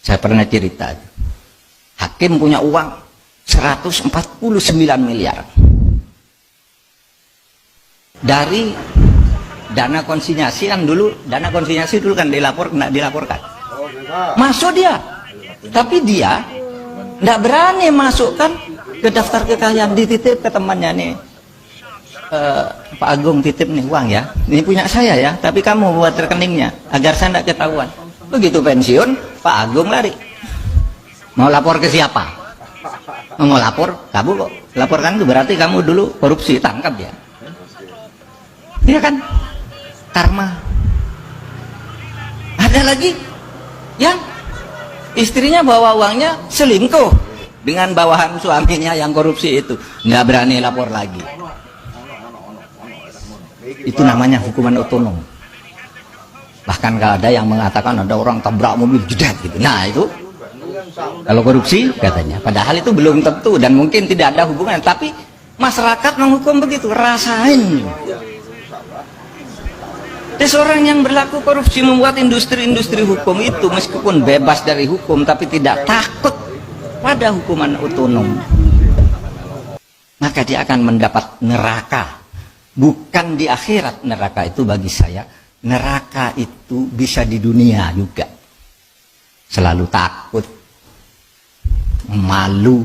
Saya pernah cerita, hakim punya uang 149 miliar dari dana konsinyasi yang dulu, dana konsinyasi dulu kan dilaporkan. Masuk dia, tapi dia tidak berani masukkan ke daftar kekayaan, dititip ke temannya nih. Pak Agung titip nih uang ya, ini punya saya ya, tapi kamu buat rekeningnya agar saya tidak ketahuan. Begitu pensiun, Pak Agung lari. Mau lapor ke siapa? Mau lapor, kamu kok laporkan itu berarti kamu dulu korupsi, tangkap ya. Iya kan? Karma. Ada lagi yang istrinya bawa uangnya selingkuh dengan bawahan suaminya yang korupsi itu, nggak berani lapor lagi. Itu namanya hukuman otonom. Bahkan kalau ada yang mengatakan ada orang tabrak mobil jedat gitu. Nah itu kalau korupsi katanya, padahal itu belum tentu dan mungkin tidak ada hubungan, tapi masyarakat menghukum begitu, rasain. Seorang yang berlaku korupsi membuat industri-industri hukum itu meskipun bebas dari hukum tapi tidak takut pada hukuman otonom, maka dia akan mendapat neraka. Bukan di akhirat neraka itu, bagi saya neraka itu bisa di dunia juga. Selalu takut, malu,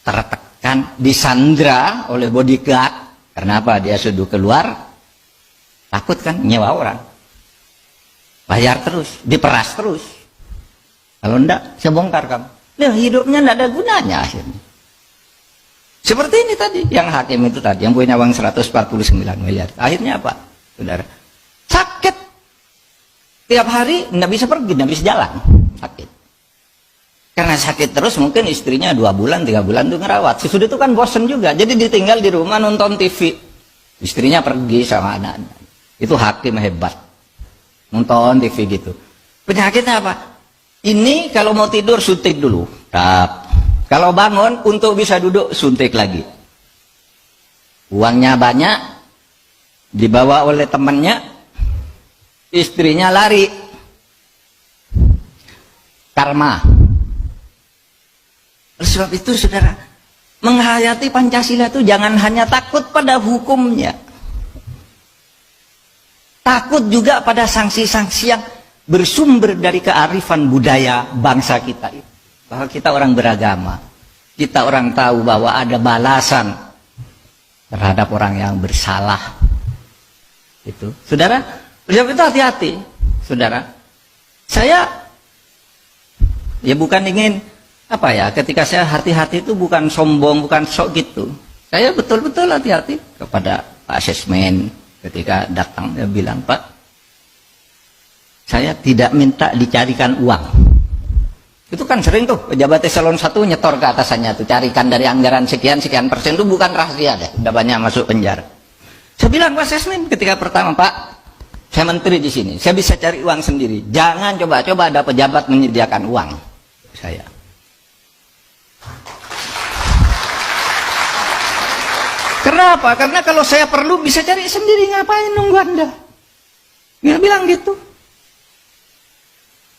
tertekan, disandra oleh bodyguard. Karena apa? Dia sudah keluar, takut kan, nyewa orang, bayar terus, diperas terus. Kalau enggak, saya bongkar kamu. Nah, hidupnya enggak ada gunanya akhirnya. Seperti ini tadi, yang hakim itu tadi, yang punya uang 149 miliar. Akhirnya apa, saudara? Sakit. Tiap hari enggak bisa pergi, enggak bisa jalan. Sakit. Karena sakit terus, mungkin istrinya 2 bulan, 3 bulan tuh ngerawat. Sesudah itu kan bosen juga, jadi ditinggal di rumah nonton TV. Istrinya pergi sama anak-anak. Itu hakim hebat, nonton TV gitu. Penyakitnya apa? Ini kalau mau tidur suntik dulu, kalau bangun untuk bisa duduk suntik lagi. Uangnya banyak, dibawa oleh temannya, istrinya lari. Karma. Oleh sebab itu saudara, menghayati Pancasila itu jangan hanya takut pada hukumnya, takut juga pada sanksi-sanksi yang bersumber dari kearifan budaya bangsa kita. Bahwa kita orang beragama, kita orang tahu bahwa ada balasan terhadap orang yang bersalah. Itu, saudara, itu hati-hati, saudara. Saya ya bukan ingin apa ya, ketika saya hati-hati itu bukan sombong, bukan sok gitu. Saya betul-betul hati-hati kepada Pak Asesmen. Ketika datang dia bilang, Pak, saya tidak minta dicarikan uang. Itu kan sering tuh pejabat eselon 1 nyetor ke atasannya tuh, carikan dari anggaran sekian persen, itu bukan rahasia deh, udah banyak masuk penjara. Saya bilang Pak Asesmen ketika pertama, Pak, saya menteri di sini, saya bisa cari uang sendiri. Jangan coba-coba ada pejabat menyediakan uang saya. Kenapa? Karena kalau saya perlu bisa cari sendiri, ngapain nunggu Anda? Dia bilang gitu.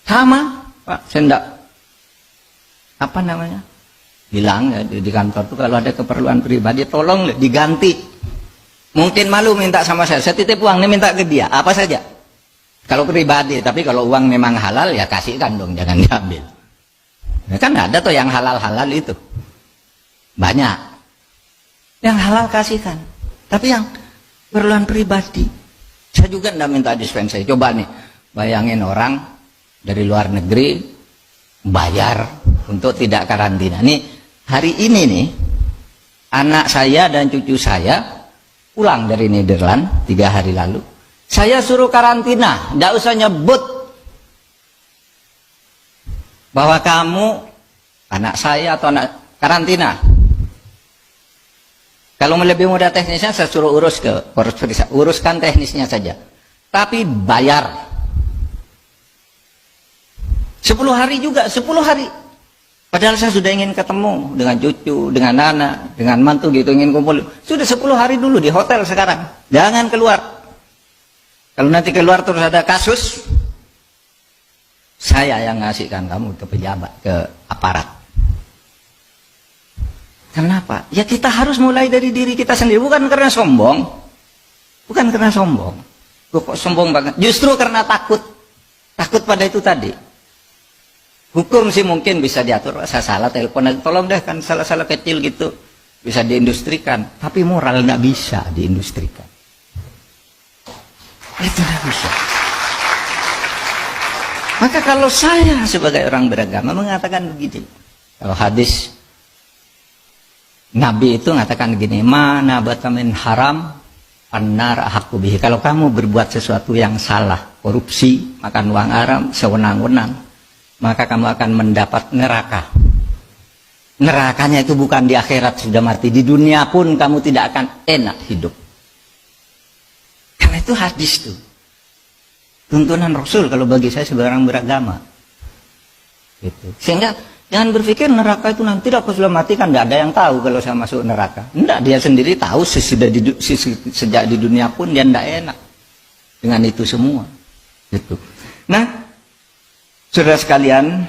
Sama, Pak, saya enggak, apa namanya, bilang ya, di kantor tuh kalau ada keperluan pribadi tolong diganti. Mungkin malu minta sama saya titip uang nih, minta ke dia, apa saja. Kalau pribadi, tapi kalau uang memang halal ya kasihkan dong, jangan diambil. Ya kan ada tuh yang halal-halal itu. Banyak. Yang halal kasihkan, tapi yang keperluan pribadi saya juga tidak minta dispensasi. Coba nih bayangin orang dari luar negeri bayar untuk tidak karantina. Nih hari ini nih anak saya dan cucu saya pulang dari Nederland 3 hari lalu, saya suruh karantina, tidak usah nyebut bahwa kamu anak saya atau anak karantina. Kalau lebih mudah teknisnya saya suruh uruskan teknisnya saja, tapi bayar 10 hari juga, 10 hari. Padahal saya sudah ingin ketemu dengan cucu, dengan anak, dengan mantu gitu, ingin kumpul. Sudah 10 hari dulu di hotel sekarang, jangan keluar. Kalau nanti keluar terus ada kasus, saya yang ngasihkan kamu ke pejabat, ke aparat. Kenapa? Ya kita harus mulai dari diri kita sendiri, bukan karena sombong. Bukan karena sombong. Kok sombong banget? Justru karena takut. Takut pada itu tadi. Hukum sih mungkin bisa diatur, saya salah telepon, tolong deh, kan salah-salah kecil gitu. Bisa diindustrikan. Tapi moral nggak bisa diindustrikan. Itu nggak bisa. Maka kalau saya sebagai orang beragama mengatakan begini. Kalau hadis Nabi itu mengatakan gini, mana batamin haram annar ahqqu bihi. Kalau kamu berbuat sesuatu yang salah, korupsi, makan uang haram, sewenang-wenang, maka kamu akan mendapat neraka. Nerakanya itu bukan di akhirat sudah mati, di dunia pun kamu tidak akan enak hidup. Karena itu hadis tuh. Tuntunan Rasul kalau bagi saya sebagai orang beragama. Gitu. Sehingga jangan berpikir neraka itu nanti aku sudah mati, kan tidak ada yang tahu kalau saya masuk neraka. Tidak, dia sendiri tahu sejak di dunia pun dia tidak enak dengan itu semua. Gitu. Nah, saudara sekalian,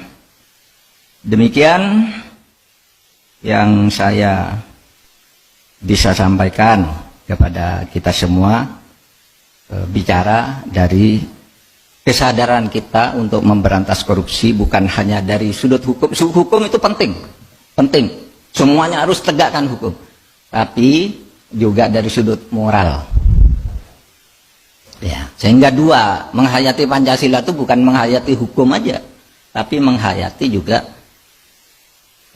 demikian yang saya bisa sampaikan kepada kita semua, bicara dari kesadaran kita untuk memberantas korupsi, bukan hanya dari sudut hukum. Hukum itu penting, semuanya harus tegakkan hukum, tapi juga dari sudut moral. Ya, sehingga dua, menghayati Pancasila itu bukan menghayati hukum aja, tapi menghayati juga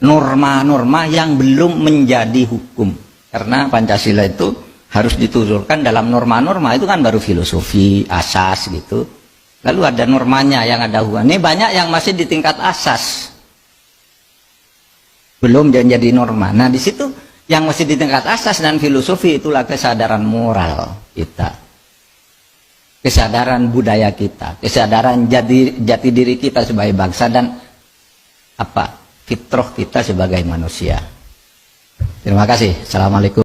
norma-norma yang belum menjadi hukum. Karena Pancasila itu harus diturunkan dalam norma-norma, itu kan baru filosofi, asas gitu. Lalu ada normanya yang ada hukum. Ini banyak yang masih di tingkat asas, belum jadi norma. Nah di situ yang masih di tingkat asas dan filosofi, itulah kesadaran moral kita, kesadaran budaya kita, kesadaran jati diri kita sebagai bangsa, dan fitrah kita sebagai manusia. Terima kasih. Assalamualaikum.